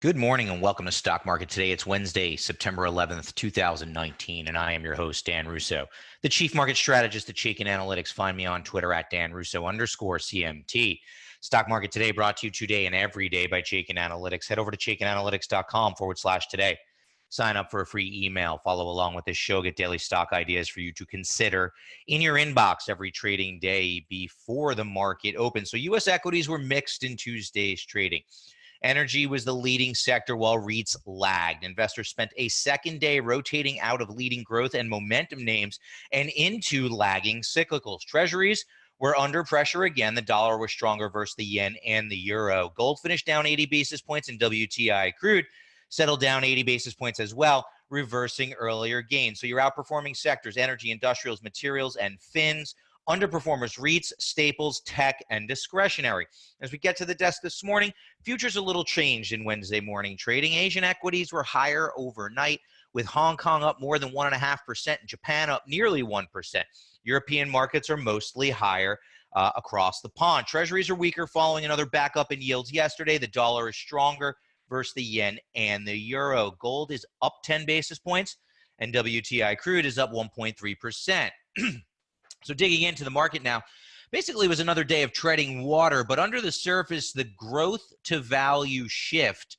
Good morning and welcome to Stock Market Today. It's Wednesday, September 11th, 2019, and I am your host, Dan Russo, the Chief Market Strategist at Chaikin Analytics. Find me on Twitter at DanRusso_CMT. Stock Market Today brought to you today and every day by Chaikin Analytics. Head over to ChaikinAnalytics.com/today. Sign up for a free email. Follow along with this show. Get daily stock ideas for you to consider in your inbox every trading day before the market opens. So U.S. equities were mixed in Tuesday's trading. Energy was the leading sector while REITs lagged. Investors spent a second day rotating out of leading growth and momentum names and into lagging cyclicals. Treasuries were under pressure again. The dollar was stronger versus the yen and the euro. Gold finished down 80 basis points and WTI crude settled down 80 basis points as well, reversing earlier gains. So your outperforming sectors: energy, industrials, materials, and fins. Underperformers: REITs, staples, tech, and discretionary. As we get to the desk this morning, futures a little changed in Wednesday morning trading. Asian equities were higher overnight, with Hong Kong up more than 1.5% and Japan up nearly 1%. European markets are mostly higher across the pond. Treasuries are weaker following another backup in yields yesterday. The dollar is stronger versus the yen and the euro. Gold is up 10 basis points, and WTI crude is up 1.3%. So digging into the market now, basically it was another day of treading water, but under the surface, the growth to value shift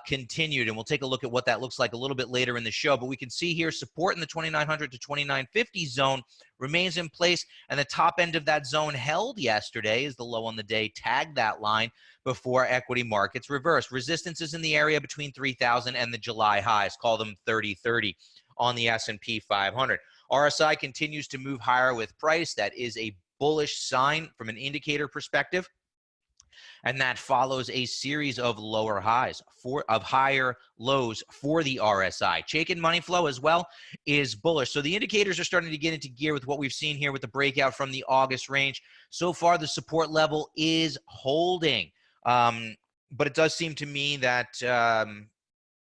continued, and we'll take a look at what that looks like a little bit later in the show. But we can see here support in the 2,900 to 2,950 zone remains in place, and the top end of that zone held yesterday as the low on the day tagged that line before equity markets reversed. Resistance is in the area between 3,000 and the July highs. Call them 3030 on the S&P 500. RSI continues to move higher with price. That is a bullish sign from an indicator perspective. And that follows a series of lower highs, of higher lows for the RSI. Chaikin money flow as well is bullish. So the indicators are starting to get into gear with what we've seen here with the breakout from the August range. So far, the support level is holding. But it does seem to me that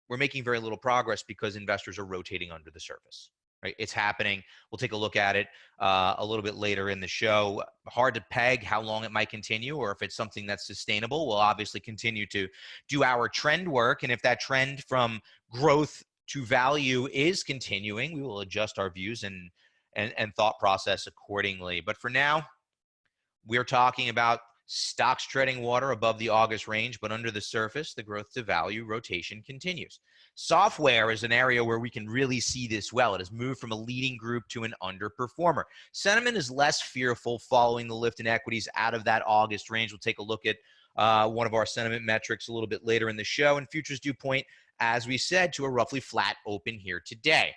we're making very little progress because investors are rotating under the surface. Right, it's happening. We'll take a look at it a little bit later in the show. Hard to peg how long it might continue or if it's something that's sustainable. We'll obviously continue to do our trend work, and if that trend from growth to value is continuing, we will adjust our views and thought process accordingly. But for now, we're talking about stocks treading water above the August range, but under the surface, the growth to value rotation continues. Software is an area where we can really see this well. It has moved from a leading group to an underperformer. Sentiment is less fearful following the lift in equities out of that August range. We'll take a look at one of our sentiment metrics a little bit later in the show, and futures do point, as we said, to a roughly flat open here today.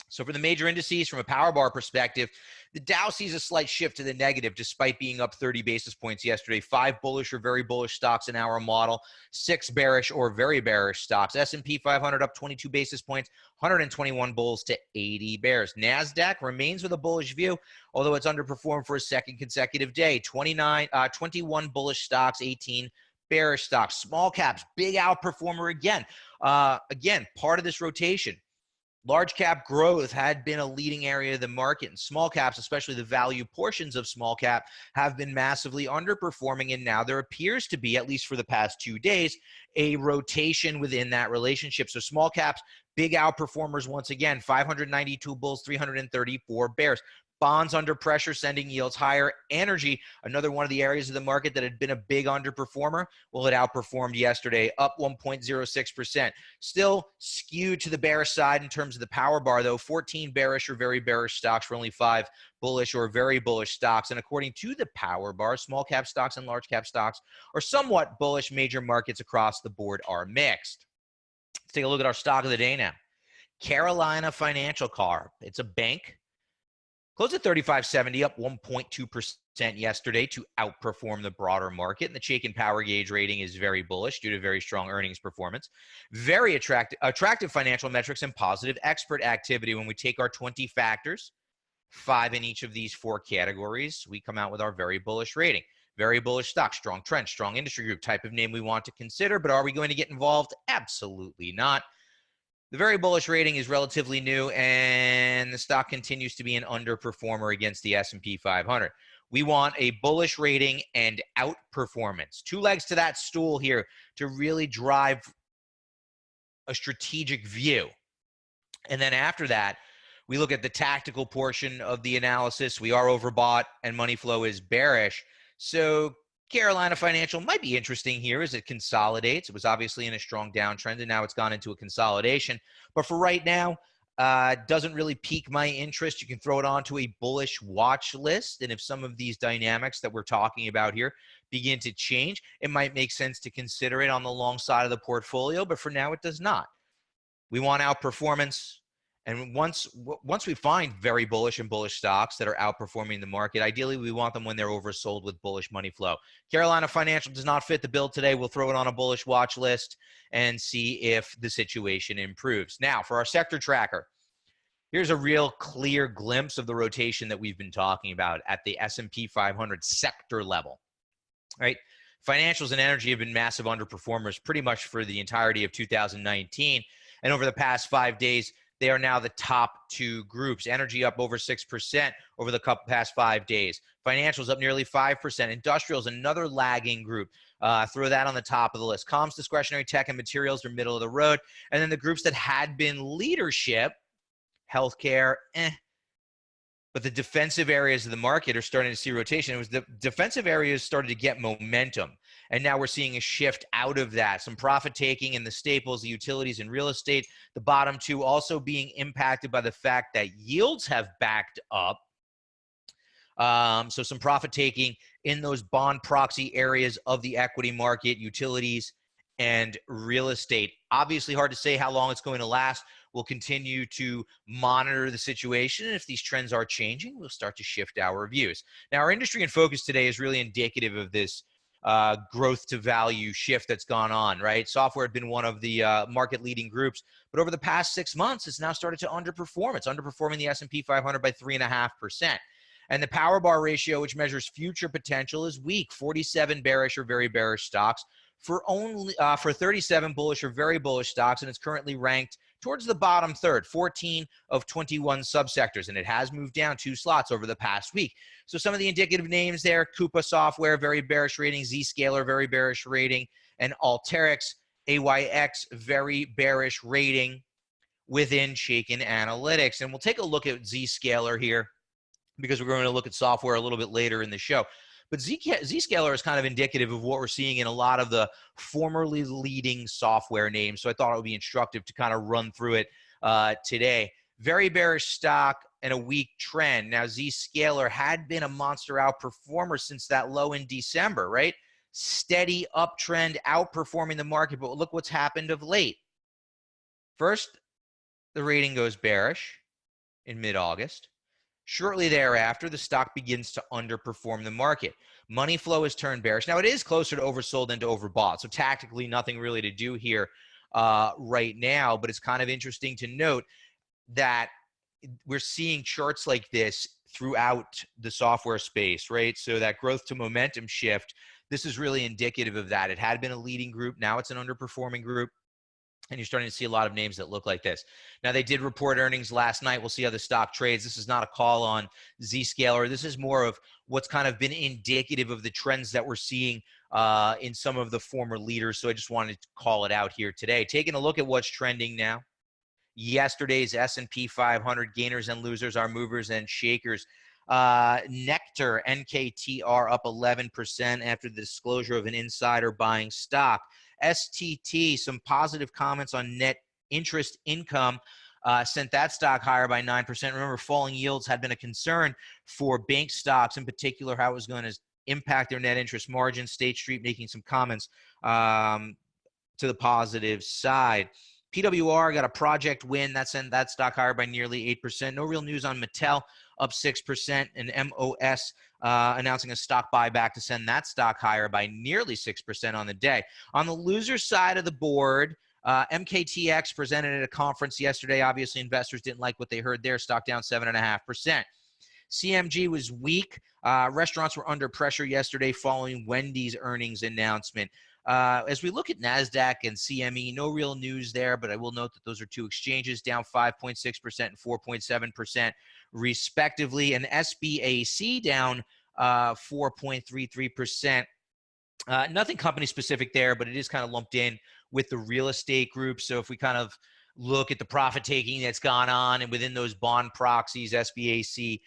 So for the major indices, from a power bar perspective, the Dow sees a slight shift to the negative despite being up 30 basis points yesterday. 5 bullish or very bullish stocks in our model, 6 bearish or very bearish stocks. S&P 500 up 22 basis points, 121 bulls to 80 bears. NASDAQ remains with a bullish view, although it's underperformed for a second consecutive day. 21 bullish stocks, 18 bearish stocks. Small caps, big outperformer again. Again, part of this rotation. Large cap growth had been a leading area of the market, and small caps, especially the value portions of small cap, have been massively underperforming. And now there appears to be, at least for the past 2 days, a rotation within that relationship. So small caps, big outperformers once again, 592 bulls, 334 bears. Bonds under pressure, sending yields higher. Energy, another one of the areas of the market that had been a big underperformer. Well, it outperformed yesterday, up 1.06%. Still skewed to the bearish side in terms of the power bar, though. 14 bearish or very bearish stocks for only 5 bullish or very bullish stocks. And according to the power bar, small cap stocks and large cap stocks are somewhat bullish. Major markets across the board are mixed. Let's take a look at our stock of the day now. Carolina Financial Corp. It's a bank. Closed at 35.70, up 1.2% yesterday to outperform the broader market. And the Chaikin Power Gauge rating is very bullish due to very strong earnings performance. Very attractive financial metrics and positive expert activity. When we take our 20 factors, 5 in each of these 4 categories, we come out with our very bullish rating. Very bullish stock, strong trend, strong industry group, type of name we want to consider. But are we going to get involved? Absolutely not. The very bullish rating is relatively new, and the stock continues to be an underperformer against the S&P 500. We want a bullish rating and outperformance. 2 legs to that stool here to really drive a strategic view. And then after that, we look at the tactical portion of the analysis. We are overbought and money flow is bearish. So Carolina Financial might be interesting here as it consolidates. It was obviously in a strong downtrend, and now it's gone into a consolidation. But for right now, doesn't really pique my interest. You can throw it onto a bullish watch list. And if some of these dynamics that we're talking about here begin to change, it might make sense to consider it on the long side of the portfolio. But for now, it does not. We want outperformance. And once we find very bullish and bullish stocks that are outperforming the market, ideally we want them when they're oversold with bullish money flow. Carolina Financial does not fit the bill today. We'll throw it on a bullish watch list and see if the situation improves. Now, for our sector tracker, here's a real clear glimpse of the rotation that we've been talking about at the S&P 500 sector level, right? Financials and energy have been massive underperformers pretty much for the entirety of 2019. And over the past 5 days, they are now the top two groups. Energy up over 6% over the past 5 days. Financials up nearly 5%. Industrials, another lagging group. Throw that on the top of the list. Comms, discretionary tech, and materials are middle of the road. And then the groups that had been leadership, healthcare, but the defensive areas of the market are starting to see rotation. It was the defensive areas started to get momentum. And now we're seeing a shift out of that. Some profit taking in the staples, the utilities, and real estate. The bottom two also being impacted by the fact that yields have backed up. So some profit taking in those bond proxy areas of the equity market, utilities, and real estate. Obviously hard to say how long it's going to last. We'll continue to monitor the situation, and if these trends are changing, we'll start to shift our views. Now, our industry in focus today is really indicative of this growth to value shift that's gone on, right? Software had been one of the market-leading groups, but over the past 6 months, it's now started to underperform. It's underperforming the S&P 500 by 3.5%. And the power bar ratio, which measures future potential, is weak. 47 bearish or very bearish stocks for 37 bullish or very bullish stocks, and it's currently ranked towards the bottom third, 14 of 21 subsectors, and it has moved down 2 slots over the past week. So some of the indicative names there: Coupa Software, very bearish rating; ZSCALAR, very bearish rating; and Alteryx, AYX, very bearish rating within Chaikin Analytics. And we'll take a look at ZSCALAR here because we're going to look at software a little bit later in the show. But ZSCALAR is kind of indicative of what we're seeing in a lot of the formerly leading software names. So I thought it would be instructive to kind of run through it today. Very bearish stock and a weak trend. Now, ZSCALAR had been a monster outperformer since that low in December, right? Steady uptrend, outperforming the market. But look what's happened of late. First, the rating goes bearish in mid-August. Shortly thereafter, the stock begins to underperform the market. Money flow has turned bearish. Now, it is closer to oversold than to overbought, so tactically nothing really to do here right now, but it's kind of interesting to note that we're seeing charts like this throughout the software space, right? So that growth to momentum shift, this is really indicative of that. It had been a leading group. Now it's an underperforming group. And you're starting to see a lot of names that look like this. Now, they did report earnings last night. We'll see how the stock trades. This is not a call on ZSCALAR. This is more of what's kind of been indicative of the trends that we're seeing in some of the former leaders. So I just wanted to call it out here today. Taking a look at what's trending now. Yesterday's S&P 500 gainers and losers are movers and shakers. Nectar, NKTR, up 11% after the disclosure of an insider buying stock. STT, some positive comments on net interest income, sent that stock higher by 9%. Remember, falling yields had been a concern for bank stocks, in particular, how it was going to impact their net interest margin. State Street making some comments to the positive side. PWR got a project win. That sent that stock higher by nearly 8%. No real news on Mattel, up 6%, and MOS announcing a stock buyback to send that stock higher by nearly 6% on the day. On the loser side of the board, MKTX presented at a conference yesterday. Obviously, investors didn't like what they heard there. Stock down 7.5%. CMG was weak. Restaurants were under pressure yesterday following Wendy's earnings announcement. As we look at NASDAQ and CME, no real news there, but I will note that those are two exchanges down 5.6% and 4.7% respectively, and SBAC down 4.33%. Nothing company specific there, but it is kind of lumped in with the real estate group. So if we kind of look at the profit taking that's gone on and within those bond proxies, SBAC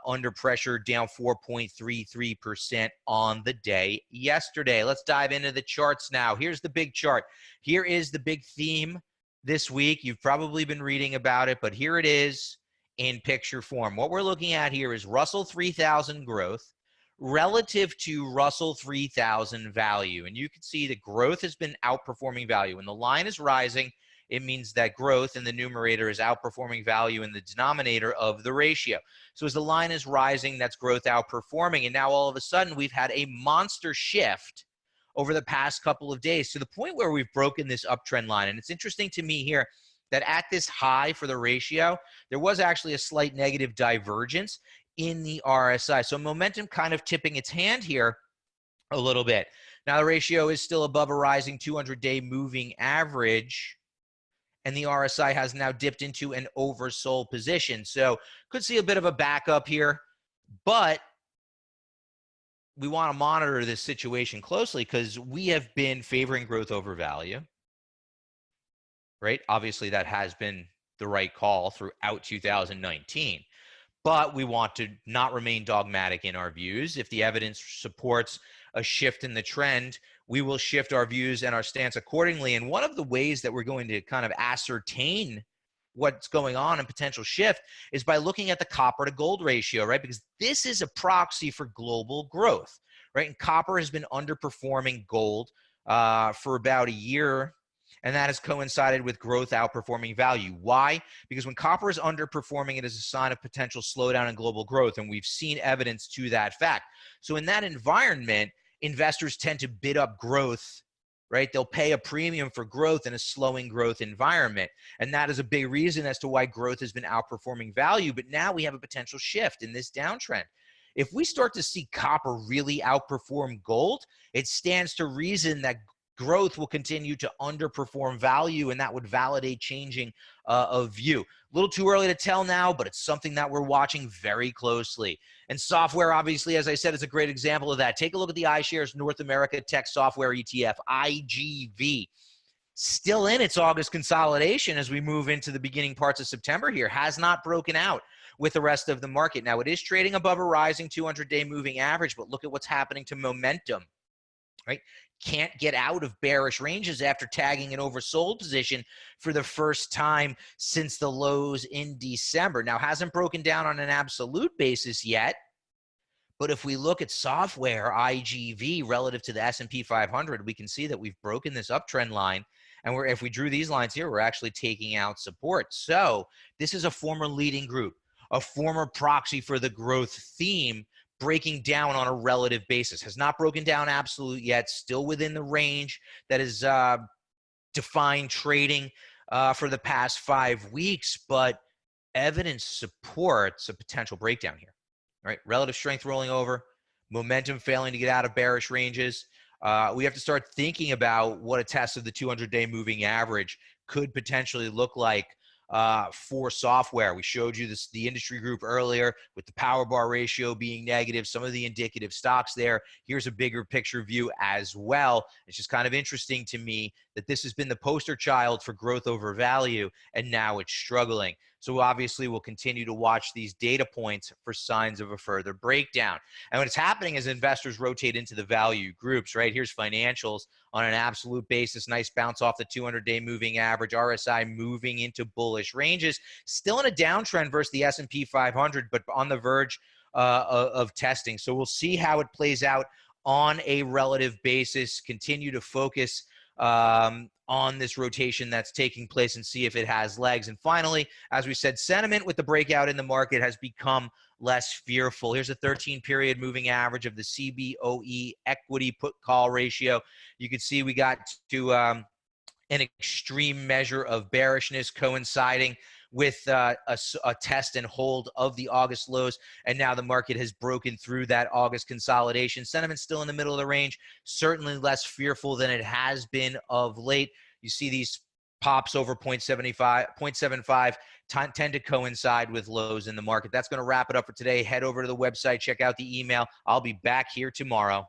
under pressure, down 4.33% on the day yesterday. Let's dive into the charts now. Here's the big chart. Here is the big theme this week. You've probably been reading about it, but here it is in picture form. What we're looking at here is Russell 3000 growth relative to Russell 3000 value. And you can see that growth has been outperforming value. When the line is rising, it means that growth in the numerator is outperforming value in the denominator of the ratio. So as the line is rising, that's growth outperforming. And now all of a sudden, we've had a monster shift over the past couple of days to the point where we've broken this uptrend line. And it's interesting to me here that at this high for the ratio, there was actually a slight negative divergence in the RSI. So momentum kind of tipping its hand here a little bit. Now the ratio is still above a rising 200-day moving average, and the RSI has now dipped into an oversold position. So could see a bit of a backup here, but we want to monitor this situation closely because we have been favoring growth over value, right? Obviously, that has been the right call throughout 2019, but we want to not remain dogmatic in our views. If the evidence supports a shift in the trend, we will shift our views and our stance accordingly. And one of the ways that we're going to kind of ascertain what's going on and potential shift is by looking at the copper to gold ratio, right? Because this is a proxy for global growth, right? And copper has been underperforming gold for about a year, and that has coincided with growth outperforming value. Why? Because when copper is underperforming, it is a sign of potential slowdown in global growth, and we've seen evidence to that fact. So in that environment, investors tend to bid up growth, right? They'll pay a premium for growth in a slowing growth environment. And that is a big reason as to why growth has been outperforming value. But now we have a potential shift in this downtrend. If we start to see copper really outperform gold, it stands to reason that growth will continue to underperform value, and that would validate changing of view. A little too early to tell now, but it's something that we're watching very closely. And software, obviously, as I said, is a great example of that. Take a look at the iShares North America Tech Software ETF, IGV. Still in its August consolidation as we move into the beginning parts of September here, has not broken out with the rest of the market. Now, it is trading above a rising 200-day moving average, but look at what's happening to momentum, right? Can't get out of bearish ranges after tagging an oversold position for the first time since the lows in December. Now, hasn't broken down on an absolute basis yet, but if we look at software, IGV, relative to the S&P 500, we can see that we've broken this uptrend line. And if we drew these lines here, we're actually taking out support. So this is a former leading group, a former proxy for the growth theme, breaking down on a relative basis. Has not broken down absolute yet, still within the range that is defined trading for the past 5 weeks, but evidence supports a potential breakdown here, right? Relative strength rolling over, momentum failing to get out of bearish ranges. We have to start thinking about what a test of the 200-day moving average could potentially look like for software. We showed you the industry group earlier with the power bar ratio being negative, some of the indicative stocks there. Here's a bigger picture view as well. It's just kind of interesting to me that this has been the poster child for growth over value, and now it's struggling. So obviously we'll continue to watch these data points for signs of a further breakdown. And what's happening is investors rotate into the value groups, right? Here's financials on an absolute basis. Nice bounce off the 200-day moving average. RSI moving into bullish ranges. Still in a downtrend versus the S&P 500, but on the verge of testing. So we'll see how it plays out on a relative basis. Continue to focus on this rotation that's taking place and see if it has legs. And finally, as we said, sentiment with the breakout in the market has become less fearful. Here's a 13-period moving average of the CBOE equity put call ratio. You can see we got to an extreme measure of bearishness coinciding with a test and hold of the August lows, and now the market has broken through that August consolidation. Sentiment still in the middle of the range, certainly less fearful than it has been of late. You see these pops over 0.75 tend to coincide with lows in the market. That's going to wrap it up for today. Head over to the website, check out the email. I'll be back here tomorrow.